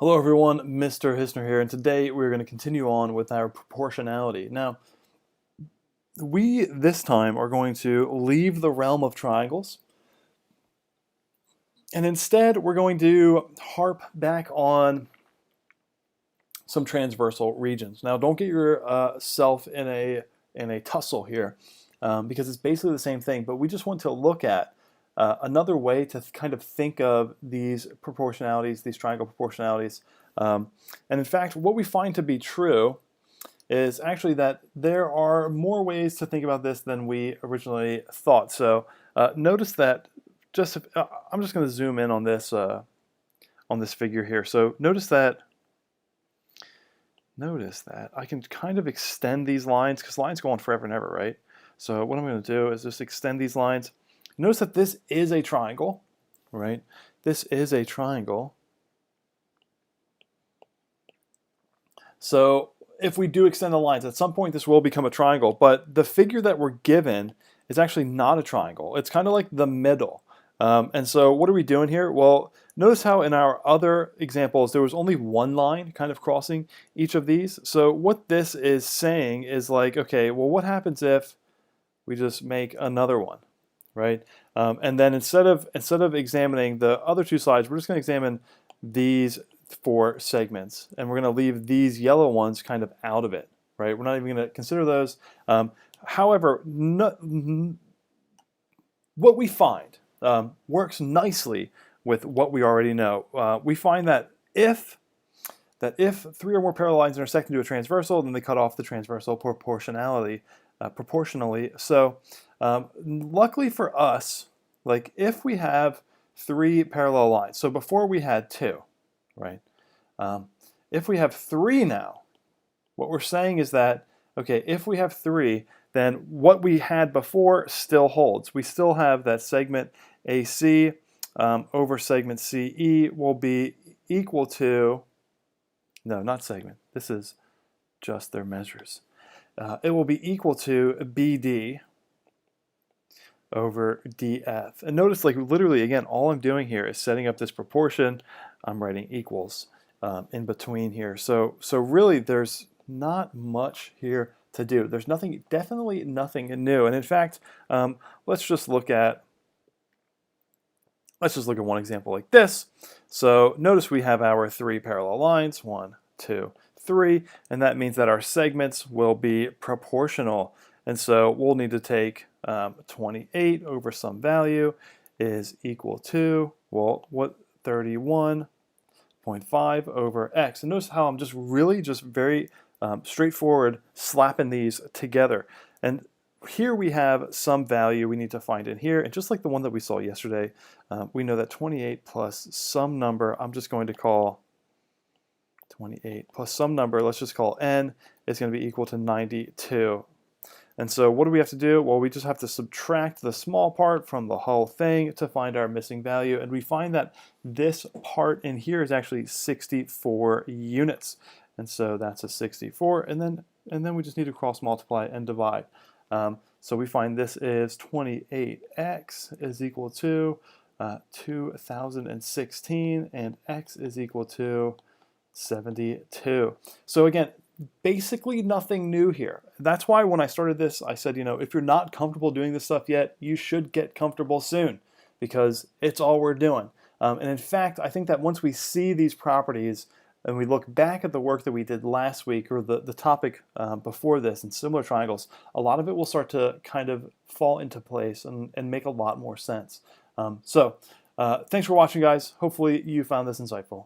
Hello everyone, Mr. Hisner here, and today we're going to continue on with our proportionality. Now, we this time are going to leave the realm of triangles, and instead we're going to harp back on some transversal regions. Now, don't get yourself in a tussle here, because it's basically the same thing, but we just want to look at another way to kind of think of these proportionalities, these triangle proportionalities. And in fact, what we find to be true is actually that there are more ways to think about this than we originally thought. So notice that I'm just going to zoom in on this figure here. So notice that I can kind of extend these lines because lines go on forever and ever, right? So what I'm going to do is just extend these lines. Notice that this is a triangle, right? This is a triangle. So if we do extend the lines, at some point this will become a triangle, but the figure that we're given is actually not a triangle. It's kind of like the middle. And so what are we doing here? Well, notice how in our other examples there was only one line kind of crossing each of these. So what this is saying is like, okay, well, what happens if we just make another one, right? And then instead of examining the other two sides, we're just going to examine these four segments, and we're going to leave these yellow ones kind of out of it, right? We're not even going to consider those. However, what we find works nicely with what we already know. We find that if three or more parallel lines intersect into a transversal, then they cut off the transversal proportionally. So luckily for us, like if we have three parallel lines, so before we had two, right? If we have three now, what we're saying is that, okay, if we have three, then what we had before still holds. We still have that segment AC over segment CE will be equal to, no, not segment, this is just their measures. It will be equal to BD over DF. And notice, like, literally, again, all I'm doing here is setting up this proportion. I'm writing equals in between here. So really, there's not much here to do. There's nothing, definitely nothing new. And in fact, let's just look at one example like this. So notice we have our three parallel lines, 1, 2, 3, and that means that our segments will be proportional. And so we'll need to take 28 over some value is equal to, well, what, 31.5 over x. And notice how I'm just really just very straightforward slapping these together. And here we have some value we need to find in here. And just like the one that we saw yesterday, we know that 28 plus some number, I'm just going to call 28 plus some number, let's just call n, is going to be equal to 92. And so what do we have to do? Well, we just have to subtract the small part from the whole thing to find our missing value. And we find that this part in here is actually 64 units. And so that's a 64. And then we just need to cross multiply and divide. So we find this is 28x is equal to 2016, and x is equal to 72. So again, basically nothing new here. That's why when I started this, I said, you know, if you're not comfortable doing this stuff yet, you should get comfortable soon, because it's all we're doing. And in fact, I think that once we see these properties and we look back at the work that we did last week, or the topic before this in similar triangles, a lot of it will start to kind of fall into place and make a lot more sense. Thanks for watching, guys. Hopefully you found this insightful.